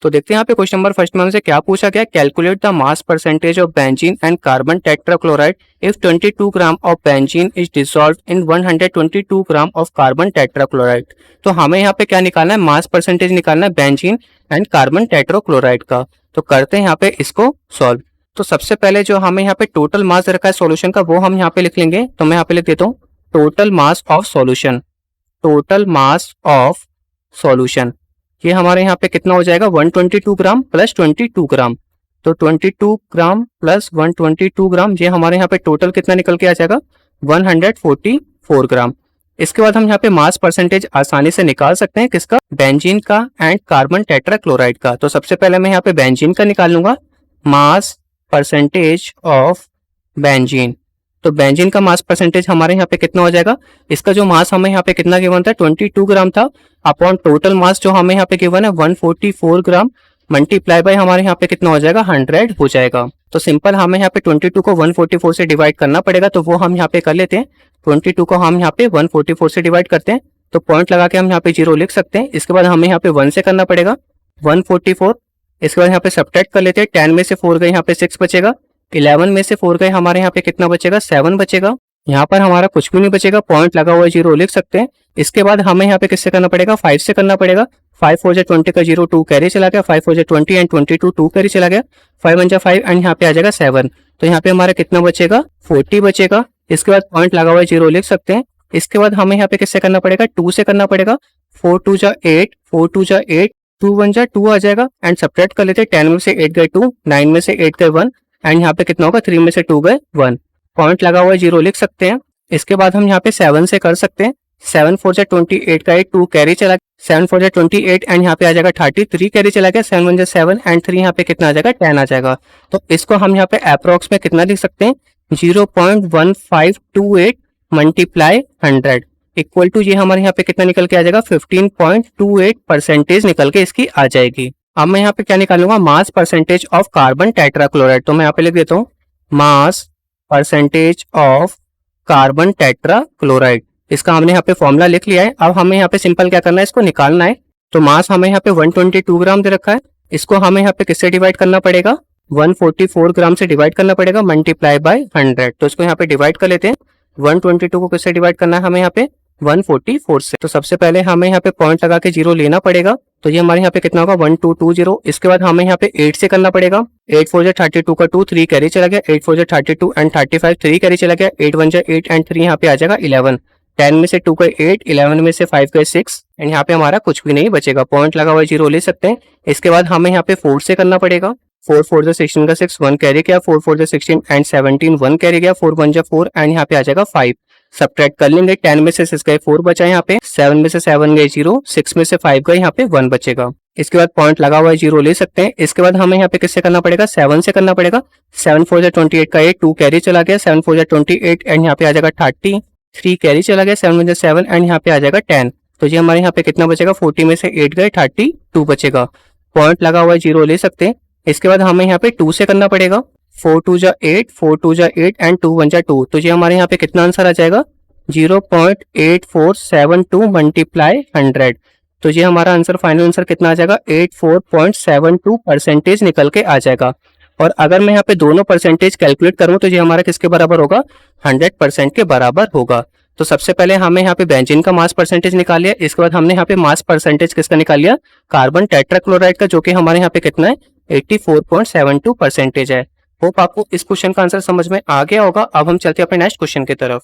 तो देखते हैं यहाँ पे क्वेश्चन नंबर फर्स्ट में हमसे क्या पूछा गया, calculate the mass percentage of benzene and carbon tetrachloride if 22 gram of benzene is dissolved in 122 gram of carbon tetrachloride. तो हमें यहाँ पे क्या निकालना है, मास परसेंटेज निकालना है बेंजीन एंड कार्बन टेट्राक्लोराइड का। तो करते हैं यहाँ पे इसको सॉल्व। तो सबसे पहले जो हमें यहाँ पे टोटल मास रखा है सॉल्यूशन का वो हम यहाँ पे लिख लेंगे। तो मैं यहाँ पे लिख देता हूँ total mass of solution, total mass of solution ये हमारे यहाँ पे कितना हो जाएगा, 122 ग्राम प्लस 22 ग्राम। तो 22 ग्राम प्लस 122 ग्राम ये हमारे यहाँ पे टोटल कितना निकल के आ जाएगा, 144 ग्राम। इसके बाद हम यहाँ पे मास परसेंटेज आसानी से निकाल सकते हैं, किसका, बेंजीन का एंड कार्बन टेट्राक्लोराइड का। तो सबसे पहले मैं यहाँ पे बेंजीन का निकाल लूंगा, मास परसेंटेज ऑफ बेंजीन। तो बेंजीन का मास परसेंटेज हमारे यहाँ पे कितना हो जाएगा, इसका जो मास हमें यहाँ पे कितना गिवन था 22 ग्राम था, अपॉन टोटल मास जो हमें यहाँ पे गिवन है 144 ग्राम, मल्टीप्लाई बाय हमारे यहाँ पे कितना हो जाएगा 100 हो जाएगा। तो सिंपल हमें यहाँ पे 22 को 144 से डिवाइड करना पड़ेगा, तो वो हम यहाँ पे कर लेते हैं। 22 को हम यहाँ पे 144 से डिवाइड करते हैं, तो पॉइंट लगा के हम यहाँ पे 0 लिख सकते हैं। इसके बाद हमें यहाँ पे 1 से करना पड़ेगा 144। इसके बाद यहाँ पे सब्ट्रैक्ट कर लेते हैं, 10 में से 4 गए यहाँ पे 6 बचेगा, 11 में से 4 गए हमारे यहाँ पे कितना बचेगा 7 बचेगा। यहाँ पर हमारा कुछ भी नहीं बचेगा, पॉइंट लगा हुआ 0 लिख सकते हैं। इसके बाद हमें यहाँ पे किससे करना पड़ेगा, 5 से करना पड़ेगा। 5 4 जा 20 का 0 2 कैरी चला गया, 5 4 जा 20 एंड 22 2 कैरी चला गया, 5 1 जा 5 एंड यहाँ पे आ जाएगा 7। तो यहाँ पे हमारा कितना बचेगा 40 बचेगा। इसके बाद पॉइंट लगा हुआ 0 लिख सकते हैं। इसके बाद हमें यहाँ पे किससे करना पड़ेगा, 2 से करना पड़ेगा। 4 2 जा 8, 4 2 जा 8, 2 1 जा 2 आ जाएगा एंड सब्ट्रैक्ट कर लेते हैं। 10 में से 8 गए 2, 9 में से 8 गए 1 एंड यहाँ पे कितना होगा 3 में से 2 गए 1, पॉइंट लगा हुआ 0 लिख सकते हैं। इसके बाद हम यहाँ पे 7 से कर सकते हैं। 7 4 जा 28 का 2 कैरी चला गया, 7 4 जा 28 एंड यहाँ पे आ जाएगा 30, 3 कैरी चला गया, 7 1 जा 7 एंड 3 यहाँ पे कितना आ जाएगा 10 आ जाएगा। तो इसको हम यहाँ पे अप्रोक्स में कितना लिख सकते हैं, 0.1528 मल्टीप्लाई 100 इक्वल टू ये हमारे यहाँ पे कितना निकल के आ जाएगा 15.28% निकल के इसकी आ जाएगी। अब मैं यहाँ पे क्या निकालूंगा, mass percentage of carbon tetrachloride. तो मैं यहाँ पे लिख देता हूँ mass percentage of carbon tetrachloride. इसका हमने यहाँ पे फॉर्मूला लिख लिया है। अब हमें यहाँ पे सिंपल क्या करना है, इसको निकालना है। तो मास हमें यहाँ पे 122 ग्राम दे रखा है, इसको हमें यहाँ पे किससे डिवाइड करना पड़ेगा, 144 ग्राम से डिवाइड करना पड़ेगा, मल्टीप्लाई बाय 100। तो इसको यहाँ पे डिवाइड कर लेते हैं। 122 को किससे डिवाइड करना है हमें यहाँ पे 144 से। तो सबसे पहले हमें यहाँ पे पॉइंट लगा के 0 लेना पड़ेगा। तो ये हमारे यहाँ पे कितना होगा 1220। इसके बाद हमें यहाँ पे 8 से करना पड़ेगा। 8 4 जा 32 का 2, 3 कैरी चला गया, 8 4 जा 32 एंड 35, 3 कैरी चला गया, 8 1 जा 8 एंड 3 यहाँ पे आ जाएगा 11। 10 में से 2 गए 8, 11 में से 5 गए 6 एंड यहाँ पे हमारा कुछ भी नहीं बचेगा, पॉइंट लगा हुआ 0 ले सकते हैं। इसके बाद हमें यहाँ पे 4 से करना पड़ेगा। 4 4 जा 16 का 6, 1 कैरी गया, 4 4 जा 16 एंड 17, 1 कैरी गया, 4 1 जा 4 एंड यहाँ पे आ जाएगा 5। सब्ट्रैक्ट कर लेंगे, 10 में से 6 गए 4 बचा यहाँ पे, 7 में से 7 गए 0, 6 में से 5 गए यहाँ पे 1 बचेगा। इसके बाद पॉइंट लगा हुआ 0 ले सकते हैं। इसके बाद हमें यहाँ पे किससे करना पड़ेगा, 7 से करना पड़ेगा। 7 4 जा 28 का 8, 2 कैरी चला गया, 7 4 जा 28 एंड यहाँ पे आ जाएगा 30, 3 कैरी चला गया, 7 1 जा 7 एंड यहाँ पे आ जाएगा 10। तो ये हमारे यहाँ पे कितना बचेगा, 40 में से 8 गए 32 बचेगा, पॉइंट लगा हुआ 0 ले सकते हैं। इसके बाद हमें यहाँ पे 2 से करना पड़ेगा। 4 2 जा 8, 4 2 जा 8 एंड 2 1 जा 2। तो ये हमारे यहाँ पे कितना आंसर आ जाएगा 0.8472 मल्टीप्लाई 100। तो ये हमारा आंसर, फाइनल आंसर कितना आ जाएगा 84.72% निकल के आ जाएगा। और अगर मैं यहाँ पे दोनों परसेंटेज कैलकुलेट करूँ तो ये हमारा किसके बराबर होगा, 100% के बराबर होगा। तो सबसे पहले हमें यहाँ पे बेंजीन का मास परसेंटेज निकाल लिया। इसके बाद हमने यहाँ पे मास परसेंटेज किसका निकाल लिया, कार्बन टेट्राक्लोराइड का, जो कि हमारे यहाँ पे कितना है 84.72% है। होप आपको इस क्वेश्चन का आंसर समझ में आ गया होगा। अब हम चलते हैं अपने नेक्स्ट क्वेश्चन की तरफ।